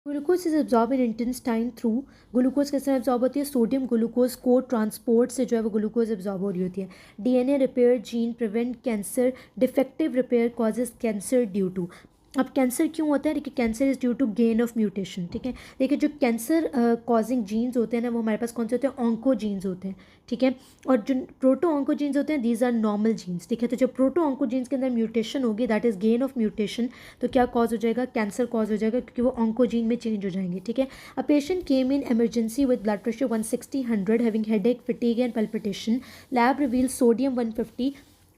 Glucose is absorb in intestine through. Glucose कैसे absorb होती है? सोडियम ग्लूकोज को ट्रांसपोर्ट से जो है वो ग्लूकोज एब्जॉर्ब हो रही होती है। DNA repair gene prevent cancer, defective repair causes cancer due to. अब कैंसर क्यों होता है? देखिए, cancer is due to gain of mutation. ठीक है, देखिए जो कैंसर कॉजिंग जीन्स होते हैं ना, वो हमारे पास कौन से होते हैं? ऑन्को जीन्स होते हैं। ठीक है, और जो प्रोटो ऑन्को जीन्स होते हैं, दीज आर नॉर्मल जीन्स। ठीक है, तो जो प्रोटो ऑन्को जीन्स के अंदर म्यूटेशन होगी, that is gain of mutation, तो क्या कॉज हो जाएगा? कैंसर कॉज हो जाएगा, क्योंकि वो ऑन्कोजीन में चेंज हो जाएंगे। ठीक है, a patient came in emergency with blood pressure 160/100 having headache, fatigue and palpitation. Lab reveal sodium 150,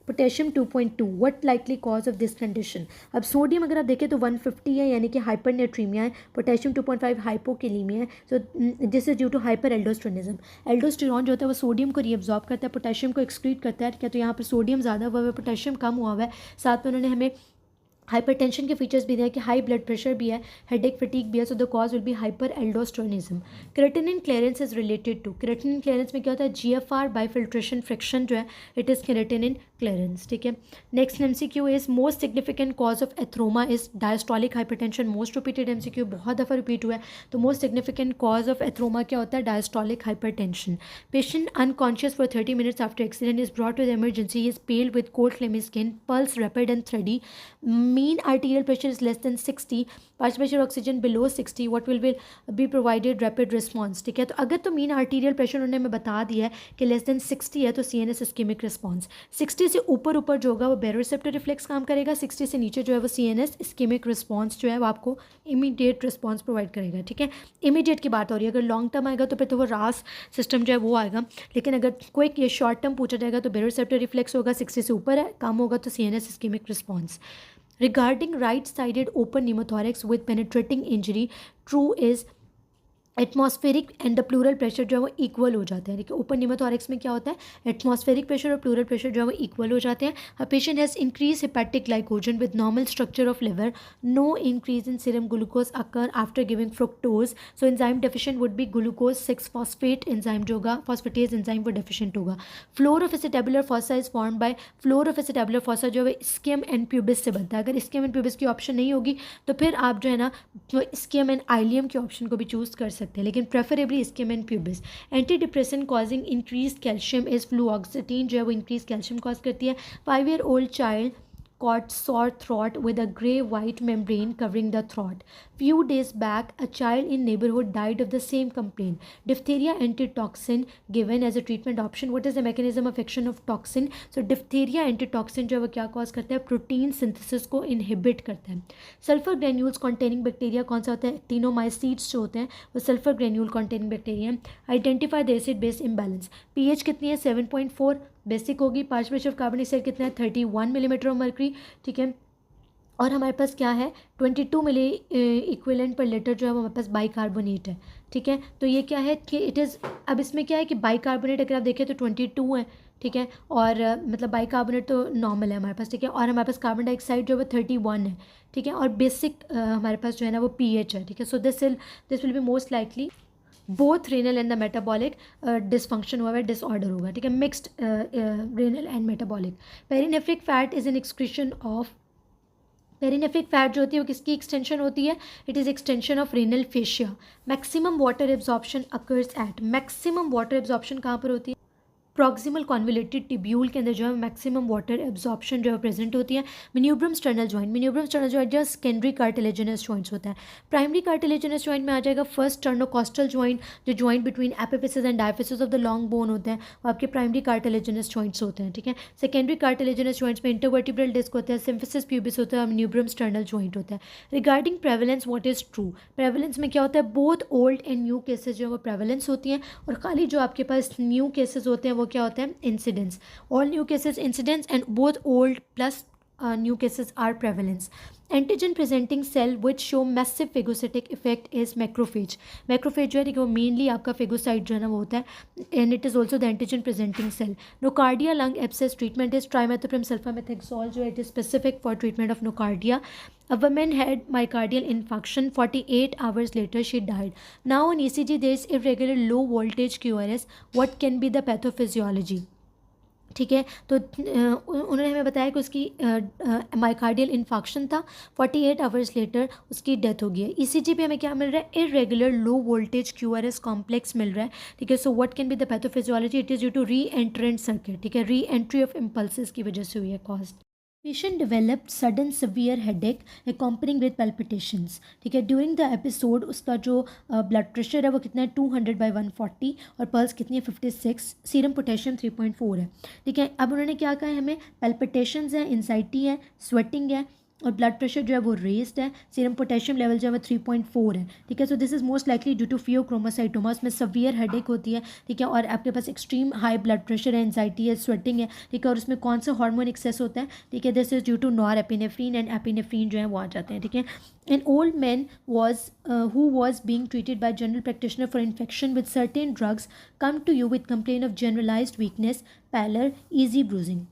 potassium 2.2। What likely cause of this condition? अब सोडियम अगर आप देखें तो 150 है, यानी कि हाइपरनेट्रीमिया है। पोटेशियम 2.5 हाइपोकेलीमिया है। So this is due to hyper aldosteronism. Aldosterone जो होता है वो सोडियम को रीअब्जॉर्ब करता है, पोटेशियम को एक्सक्रीट करता है। क्या तो यहाँ पर सोडियम ज़्यादा हुआ है, पोटेशियम कम हुआ है। साथ में उन्होंने हमें हाइपरटेंशन के फीचर्स भी दिया कि हाई ब्लड प्रेशर भी है, हेडेक फटीक भी है। So the cause will be hyper aldosteronism. Creatinine clearance is related to. Creatinine clearance में क्या होता है? जीएफआर बाइफिल्ट्रेशन फ्रिक्शन जो है, इट इज़ क्रेटिनिन क्लियरेंस। ठीक है, next MCQ is most significant cause of atheroma is diastolic hypertension. Most repeated MCQ, बहुत दफ़ा रिपीट हुआ है। तो most significant cause of atheroma क्या होता है? Diastolic hypertension. Patient unconscious for 30 minutes after accident is brought to the emergency, is pale with cold clammy skin, pulse rapid and thready, mean arterial pressure is less than 60, partial pressure oxygen below 60, what will be provided rapid response। ठीक है, तो अगर तो mean arterial pressure उन्होंने हमें बता दिया है कि लेस देन 60 है, तो CNS इस्केमिक रिस्पॉन्स। 60 से ऊपर ऊपर जो होगा वो बेरोरिसेप्टर रिफ्लेक्स काम करेगा। 60 से नीचे जो है वो CNS इस्केमिक रिस्पॉन्स जो है वो आपको इमीडिएट रिस्पॉन्स प्रोवाइड करेगा। ठीक है, इमीडिएट की बात हो रही है। अगर लॉन्ग टर्म आएगा तो फिर तो वो रास सिस्टम जो है वो आएगा, लेकिन अगर क्विक या शॉर्ट टर्म पूछा जाएगा तो बेरोरिसेप्टर रिफ्लेक्स होगा। 60 से ऊपर है, कम होगा तो CNS ischemic response. Regarding right-sided open pneumothorax with penetrating injury, true is atmospheric and the pleural pressure जो है वो इक्वल हो जाते हैं। देखिए, ओपन न्यूमोथोरैक्स में क्या होता है? एटमॉस्फेरिक प्रेशर और प्लूरल प्रेशर जो है वो इक्वल हो जाते हैं। A patient has increase hepatic glycogen with normal structure of liver, no increase in serum glucose occur after giving fructose. So enzyme deficient would be glucose 6 phosphate enzyme जो होगा, phosphatase enzyme वो deficient होगा। Floor of acetabular fossa is form by, floor of acetabular fossa जो है ischium and pubis से बनता है। अगर स्किम एंड प्यूबिस की ऑप्शन नहीं होगी तो फिर आप जो है ना स्किम एंड आइलियम के ऑप्शन को भी चूज़ कर सकते हैं, लेकिन preferably ischium and pubis. Anti depressant causing increase calcium is fluoxetine जो है वो इंक्रीज कैल्शियम कॉज करती है। 5 year old child caught sore throat with a grey white membrane covering the throat. Few days back, a child in neighborhood died of the same complaint. Diphtheria antitoxin given as a treatment option. What is the mechanism of action of toxin? So diphtheria antitoxin जो है वो क्या cause करता है? Protein synthesis को inhibit करता है। Sulphur granules containing bacteria कौन सा होता है? एक्टिनोमाइसीट्स जो होते हैं वो सल्फर ग्रेन्यूल कॉन्टेनिंग बैक्टीरिया है। Identify the acid base imbalance. PH कितनी है? 7.4 बेसिक होगी। Partial pressure of carbon dioxide कितना है? 31 मिलीमीटर ऑफ मर्करी। ठीक है, और हमारे पास क्या है? 22 मिली इक्विवेलेंट पर लीटर जो है वो हमारे पास बाइकार्बोनेट है। ठीक है, तो ये क्या है कि इट इज़, अब इसमें क्या है कि बाइकार्बोनेट अगर आप देखें तो 22 है। ठीक है, और मतलब बाइकार्बोनेट तो नॉर्मल है हमारे पास। ठीक है, और हमारे पास कार्बन डाइऑक्साइड जो है वो 31 है। ठीक है, और बेसिक हमारे पास जो है ना वो पीएच है। ठीक है, so this will be most likely both renal and the metabolic dysfunction हुआ है, डिसऑर्डर होगा। ठीक है, mixed renal and metabolic. Perinephric fat is an excretion of, perinephric fat जो होती है वो किसकी एक्सटेंशन होती है? It is extension of renal fascia. Maximum water absorption occurs at, maximum water absorption कहाँ पर होती है? प्रॉक्सिमल कॉन्वोल्यूटेड टिब्यूल के अंदर जो है मैक्सिमम वाटर एब्जॉर्प्शन जो है प्रेजेंट होती है। Manubrium sternal joint, manubrium sternal joint जो सेकेंडरी कार्टिलेजिनस जॉइंट्स होता है। प्राइमरी कार्टिलेजिनस जॉइंट में आ जाएगा फर्स्ट स्टर्नोकॉस्टल जॉइंट, जो joint between epiphysis and diaphysis of the long bone होते हैं, वो आपके प्राइमरी कार्टिलेजिनस जॉइंट्स होते हैं। ठीक है, सेकेंडरी कार्टिलेजिनस जॉइंट्स में इंटरवर्टिब्रल डिस्क होता है, सिम्फिसिस प्यूबिस होता है और मेन्यूब्रम स्टर्नल जॉइंट होता है। Regarding prevalence, what is true? Prevalence में क्या होता है? Both old and new cases जो है वो प्रेवलेंस होती हैं, और खाली जो आपके पास न्यू केसेज होते हैं वो क्या होते हैं? Incidence. All new cases incidence and both old plus new cases are prevalence. Antigen presenting cell which show massive phagocytic effect is macrophage. Macrophage जो है वो मेनली आपका phagocyte जो है ना वो होता है, and it is also the antigen presenting cell. Nocardia lung abscess treatment is trimethoprim sulfamethoxazole जो है it is specific for treatment of nocardia. A woman had myocardial infarction. 48 hours later she died. Now on ECG there is irregular low voltage QRS. What can be the pathophysiology? ठीक है। तो उन्होंने हमें बताया कि उसकी माइकार्डियल इन्फाक्शन था, 48 hours later उसकी डेथ हो गई है। ईसीजी पे हमें क्या मिल रहा है, irregular low voltage QRS complex मिल रहा है, ठीक है। So what can be the pathophysiology, it is due to re entrant circuit, ठीक है, री एंट्री ऑफ इम्पल्सेस की वजह से हुई है cause. Patient developed sudden severe headache accompanying with palpitations, ठीक है। ड्यूरिंग द एपिसोड उसका जो ब्लड प्रेशर है वो कितना है 200/140 और पल्स कितनी है 56, सीरम पोटेशियम 3.4 है, ठीक है। अब उन्होंने क्या कहा है हमें, पैल्पिटेशंस है, एंजाइटी है, स्वेटिंग है और ब्लड प्रेशर जो है वो रेस्ड है, सीरम पोटेशियम लेवल जो है वो 3.4 है, ठीक है। So this is most likely due to pheochromocytoma, उसमें सवियर हेडेक होती है, ठीक है, और आपके पास एक्सट्रीम हाई ब्लड प्रेशर है, एंजाइटी है, स्वेटिंग है, ठीक है, और उसमें कौन सा हार्मोन एक्सेस होता है, ठीक है, this is due to nor epinephrine and epinephrine जो है वो आ जाते हैं, ठीक है। An old man who was being treated by general practitioner for infection with certain drugs come to you with complaint of generalized weakness, pallor, easy bruising.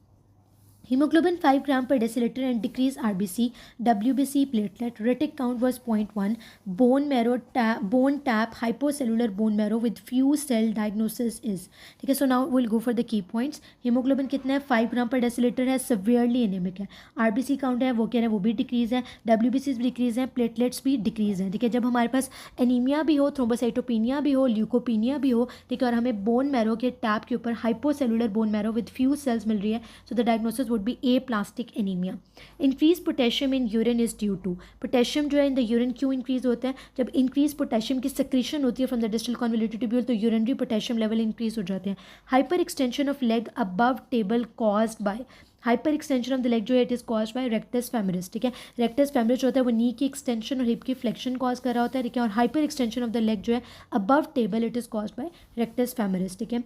Hemoglobin 5 gram per deciliter and decreased RBC, WBC platelet, retic count was 0.1, bone tap, hypocellular bone marrow with few cell diagnosis is, ठीक है। So now we'll go for the key points. hemoglobin कितना है 5 ग्राम पर decilitre है, severely anemic है, RBC count है वो क्या है वो भी डिक्रीज है, WBCs भी डिक्रीज है, प्लेटलेट्स भी डिक्रीज हैं, ठीक है। जब हमारे पास एनीमिया भी हो, थ्रोम्बोसाइटोपिनिया भी हो, ल्यूकोपिनिया भी हो, ठीक है, और हमें बोन मैरो के टैप के ऊपर hypocellular bone marrow with few cells मिल रही है, so the diagnosis would be aplastic anemia. Increased potassium in urine is due to, potassium जो है in the urine क्यों increase होता है, जब increased potassium की secretion होती है from the distal convoluted tubule तो urinary potassium level increase हो जाते हैं. Hyper extension of leg above table caused by, hyper extension of the leg जो है it is cause by rectus femoris, ठीक है। रेक्टस फेमोरिस जो होता है वो नी की एक्सटेंशन और हिप की फ्लेक्शन कॉज कर रहा होता है, ठीक है, और hyper extension of the leg जो है above table it is cause by rectus femoris, ठीक है।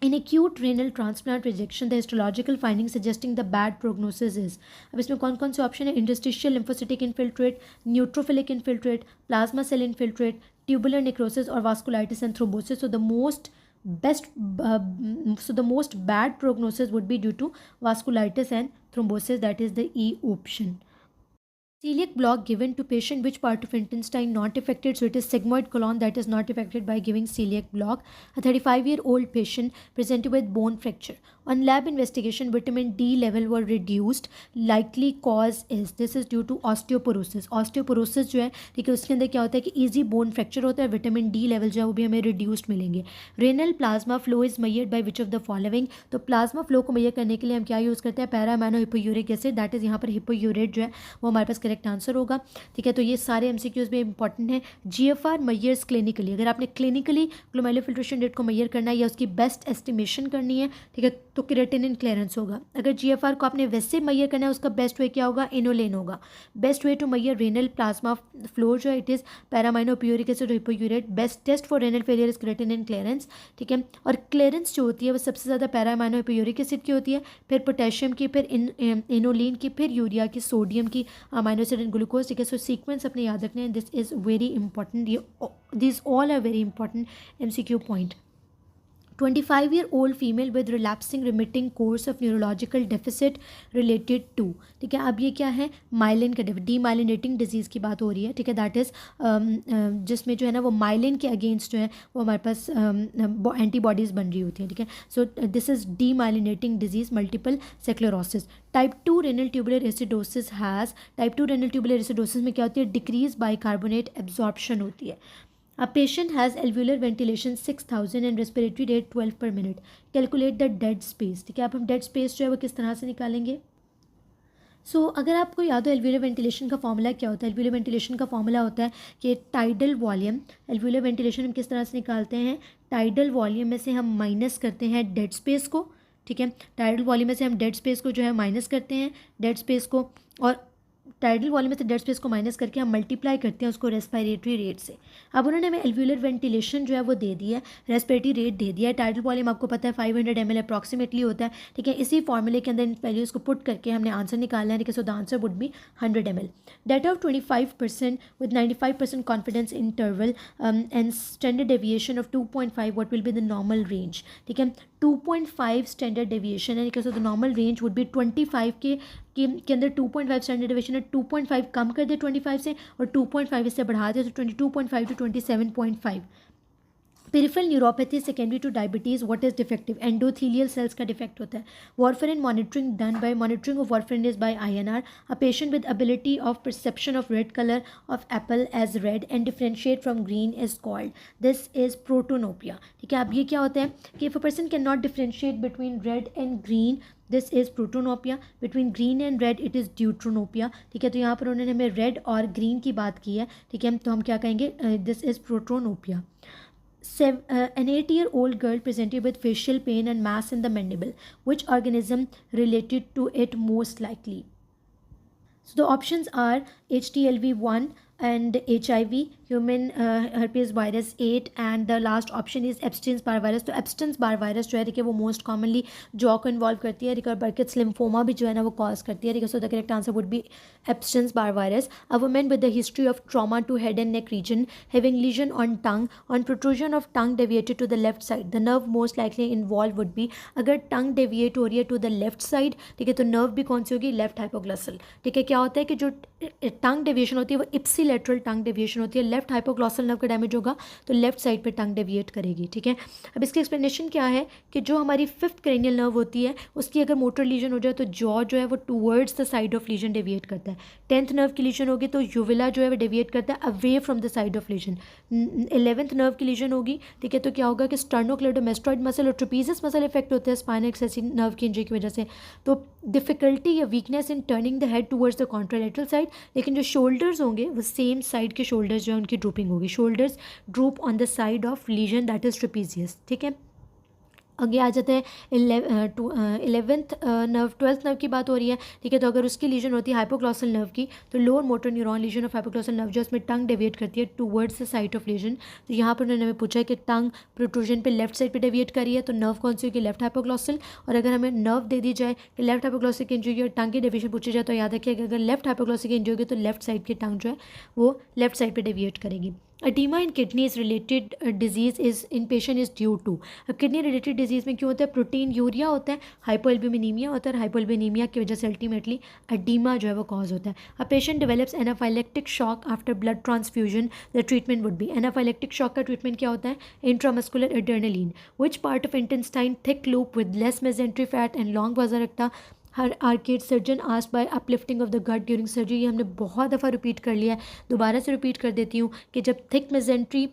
In acute renal transplant rejection, the histological finding suggesting the bad prognosis is, अब इसमें कौन कौन से ऑप्शन है, interstitial lymphocytic infiltrate, neutrophilic infiltrate, plasma cell infiltrate, tubular necrosis और vasculitis and thrombosis. So the most bad prognosis would be due to vasculitis and thrombosis, that is the E option. Celiac block given to patient which part of intestine not affected, so it is sigmoid colon that is not affected by giving celiac block. A 35-year-old patient presented with bone fracture. On lab investigation, vitamin D level were reduced. Likely cause is, this is due to osteoporosis. Osteoporosis जो है ठीक है उसके अंदर क्या होता है कि easy bone fracture होता है, विटामिन डी लेवल जो है वो भी हमें reduced मिलेंगे. Renal plasma flow is measured by which of the following, तो प्लाज्मा फ्लो को मेजर करने के लिए हम क्या यूज़ करते हैं, para amino hippuric acid, that is यहाँ पर हिपोयूरेट जो है वो हमारे पास करेक्ट आंसर होगा, ठीक है। तो ये सारे एमसीक्यूज भी इंपॉर्टेंट हैं. जीएफआर मेजर्स क्लिनिकली, अगर आपने क्लिनिकली ग्लोमेरुलर फिल्ट्रेशन रेट को मेजर करना है या उसकी बेस्ट एस्टिमेशन करनी है, ठीक है, तो क्रिएटिनिन क्लियरेंस होगा. अगर जीएफआर को आपने वैसे मेजर करना है उसका बेस्ट वे क्या होगा, इनोलेन होगा. Best way to measure renal plasma flow जो है it is paraamino hippuric acid hippurate. Best test for renal failure is creatinine clearance, ठीक है. और क्लियरेंस जो होती है वो सबसे ज़्यादा पैरामाइनो पियूरिक एसिड की होती है, फिर पोटेशियम की, फिर इनोलिन की, फिर यूरिया की, सोडियम की, अमाइनो एसिड एंड ग्लूकोज, ठीक है. सो सीक्वेंस अपने याद रखने हैं, दिस इज़ वेरी इंपॉर्टेंट. ये this all are very important MCQ point. 25-year-old female with relapsing remitting course of neurological deficit related to, ठीक है. अब ये क्या है, माइलिन का डीमाइलिनेटिंग डिजीज़ की बात हो रही है, ठीक है. दैट इज़ जिसमें जो है ना वो माइलिन के अगेंस्ट जो है वो हमारे पास एंटीबॉडीज़ बन रही होती हैं, ठीक है. So this is demyelinating disease multiple sclerosis. Type 2 renal tubular acidosis has, type 2 renal tubular acidosis में क्या होती है, डिक्रीज बाइकार्बोनेट एब्जॉर्प्शन होती है. A patient has alveolar ventilation 6000 and respiratory rate 12 per minute. Calculate the dead space, ठीक है. अब हम डेड स्पेस जो है वो किस तरह से निकालेंगे. अगर आपको याद हो एल्व्यूलर वेंटिलेशन का फॉर्मूला क्या होता है, एल्व्यूलर वेंटिलेशन का फॉर्मूला होता है कि टाइडल वॉल्यूम, एल्व्यूलर वेंटिलेशन हम किस तरह से निकालते हैं, टाइडल वॉल्यूम में से हम माइनस करते हैं डेड स्पेस को, ठीक है. टाइडल वॉल्यूम में से हम डेड स्पेस को जो है माइनस करते हैं, डेड स्पेस को, और टाइडल वॉल्यूम में से डेड स्पेस को माइनस करके हम मल्टीप्लाई करते हैं उसको रेस्पिरेटरी रेट से. अब उन्होंने हमें एल्व्यूलर वेंटिलेशन जो है वो दे दिया है, रेस्पिरेटरी रेट दे दिया है. टाइडल वॉल्यूम आपको पता है 500 ml अप्रॉक्सीमेटली होता है, ठीक है. इसी फॉर्मूले के अंदर इन वैल्यूज़ को पुट करके हमने आंसर निकालना है, ठीक है. So the answer would be 100 ml. Data of 25% with 95% confidence interval and standard deviation of 2.5 what will be the normal range, ठीक है. 2.5 स्टैंडर्ड डेविएशन है, ठीक है. So the normal range would be 25 के अंदर 2.5 स्टैंडर्ड डेविएशन है. 2.5 कम कर दे 25 से और 2.5 इससे बढ़ा दे तो 22.5 to 27.5. Peripheral neuropathy secondary to diabetes, what is defective? Endothelial cells का डिफेक्ट होता है. Warfarin monitoring done by monitoring of warfarin is by INR. A patient with ability of perception of red colour of apple as red and differentiate from green is called, this is protanopia. ठीक है, अब ये क्या होता है कि if a person can not differentiate between red and green, this is प्रोटोनोपिया. Between green and red it is deuteranopia. ठीक है, तो यहाँ पर उन्होंने हमें रेड और ग्रीन की बात की है. ठीक है, तो हम क्या कहेंगे, this is protanopia. An 8-year-old girl presented with facial pain and mass in the mandible. Which organism related to it most likely? So the options are HTLV1 and HIV, human herpes virus 8, and the last option is Epstein's Barr virus. तो Epstein's Barr virus जो है देखिए वो most commonly jaw को involve करती है. बर्किट्स lymphoma भी जो है ना वो कॉज करती है. So the correct answer would be Epstein's Barr virus. A woman with a history of trauma to head and neck region, having lesion on tongue, on protrusion of tongue deviated to the left side, the nerve most likely involved would be. अगर tongue deviate हो रही है to the left side, ठीक है, तो nerve भी कौन सी होगी, लेफ्ट हाइपोग्लॉसल. ठीक है, क्या होता है कि जो टंग डेविएशन होती है वो इप्सिलेटरल टंग डेविएशन होती है. लेफ्ट हाइपोग्लॉसल नर्व का डैमेज होगा तो लेफ्ट साइड पे टंग डेविएट करेगी. ठीक है, अब इसकी एक्सप्लेनेशन क्या है कि जो हमारी फिफ्थ क्रेनियल नर्व होती है उसकी अगर मोटर लीजन हो जाए तो जॉ जो है वो towards the side of legion deviate करता है. 10th नर्व की लीजन होगी तो यूविला जो है वो डेविएट करता है away from the side of legion. 11th nerve की लीजन होगी, ठीक है, तो क्या होगा कि स्टर्नोक्लेडोमेस्टॉइड मसल और ट्रेपेजियस मसल इफेक्ट होते हैं स्पाइनल एक्सेस नर्व की इंजरी की वजह से. तो डिफिकल्टी या weakness in turning the head towards the contralateral side. लेकिन जो शोल्डर्स होंगे वो सेम साइड के शोल्डर्स जो है उनकी ड्रूपिंग होगी. Shoulders drupe on the side of legion that is trapezius. ठीक है, आगे आ जाते हैं 11th नर्व. 12th नर्व की बात हो रही है. ठीक है, तो अगर उसकी लीजन होती है हाइपोग्लॉसल नर्व की तो lower motor neuron lesion of hypoglossal nerve जो उसमें टंग डेविएट करती है towards the side of legion. तो यहाँ पर उन्होंने हमें पूछा है कि टंग प्रोट्रूजन पे लेफ्ट साइड पे डेविएट करी है तो नर्व कौन सी होगी, लेफ्ट हाइपोग्लॉसल. और अगर हमें नर्व दे दी जाए कि लेफ्ट हाइपोग्लॉसल की इंजरी और टंग की डेविएशन पूछी जाए तो याद रखिए कि अगर लेफ्ट हाइपोग्लॉसल की इंजरी होगी तो लेफ्ट साइड की टंग जो है वो लेफ्ट साइड पर डेविएट करेगी. Edema in kidneys related disease is in patient is due to. Kidney related disease में क्यों होता है, प्रोटीन यूरिया होता है, हाइपोएल्ब्यूमिनीमिया होता है और हाइपोएल्ब्यूमिनीमिया की वजह से अल्टीमेटली एडीमा जो है वो कॉज होता है. A patient develops anaphylactic shock after blood transfusion, the treatment would be. Anaphylactic shock का ट्रीटमेंट क्या होता है, intramuscular adrenaline. Which part of intestine thick loop with less mesentery fat and long vasa recta rare arcade surgeon asked by uplifting of the gut during surgery. ये हमने बहुत दफ़ा repeat कर लिया है, दोबारा से रिपीट कर देती हूँ कि जब थिक मेजेंट्री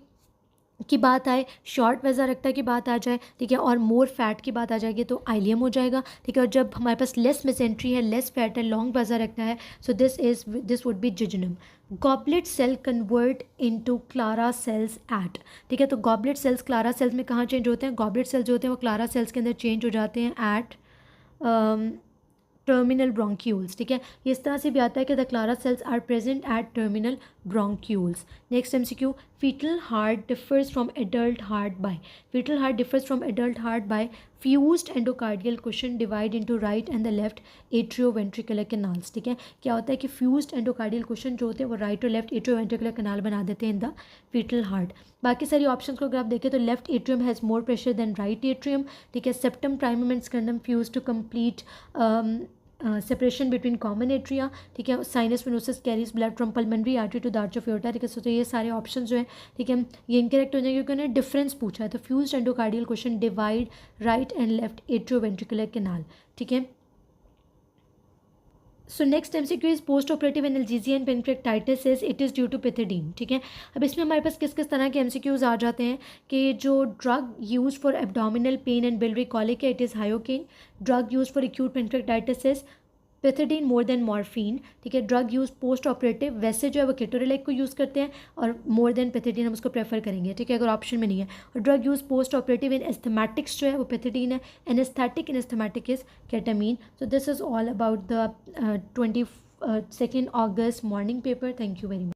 की बात आए, शॉर्ट वेजा रक्टा की बात आ जाए, ठीक है, और मोर फैट की बात आ जाएगी तो आइलियम हो जाएगा. ठीक है, और जब हमारे पास लेस मेजेंट्री है, लेस फैट है, लॉन्ग वेजा रक्टा है, so this would be jejunum. Goblet cell convert into Clara cells at. ठीक है, तो गॉबलेट सेल्स क्लारा सेल्स में कहाँ चेंज होते हैं, गॉबलेट सेल्स जो होते हैं वो क्लारा सेल्स के अंदर चेंज हो जाते हैं एट टर्मिनल ब्रोंक्यूल्स. ठीक है, ये इस तरह से भी आता है कि the Clara cells are present at terminal bronchioles. Next MCQ, fetal heart differs from adult heart by. Fetal heart differs from adult heart by fused endocardial cushion divide into right and the left atrioventricular canals. ठीक है, क्या होता है कि fused endocardial cushion जो होते हैं वो राइट और लेफ्ट atrioventricular canal बना देते हैं इन द fetal heart. बाकी सारी ऑप्शंस को अगर आप देखें तो left atrium has more pressure than right atrium. ठीक है, septum primum and secundum fuse to complete separation between common atria. ठीक है, sinus venosus carries blood from pulmonary artery to the arch of aorta. ठीक है, तो ये सारे option जो है, ठीक है, ये इनकरेक्ट हो जाएंगे क्योंकि उन्होंने डिफरेंस पूछा है. तो fused endocardial cushion divide right and left atrioventricular canal. ठीक है, so next MCQ is post operative analgesia and pancreatitis is it is due to pethidine. ठीक है, अब इसमें हमारे पास किस किस तरह के MCQs आ जाते हैं कि जो drug use for abdominal pain and biliary colic है it is hyoscine. Drug use for acute pancreatitis is pethidine more than morphine. ठीक है, ड्रग यूज पोस्ट ऑपरेटिव वैसे जो है वो केटोरेलेक को यूज़ करते हैं और मोर देन पिथिडीन हम उसको प्रेफर करेंगे. ठीक है, अगर ऑप्शन में नहीं है. और ड्रग यूज पोस्ट ऑपरेटिव इन एस्थमेटिक्स जो है वो पिथिडीन है. Anaesthetic in asthmatic is केटामीन. So this is all about the 22 August morning paper. Thank you very much.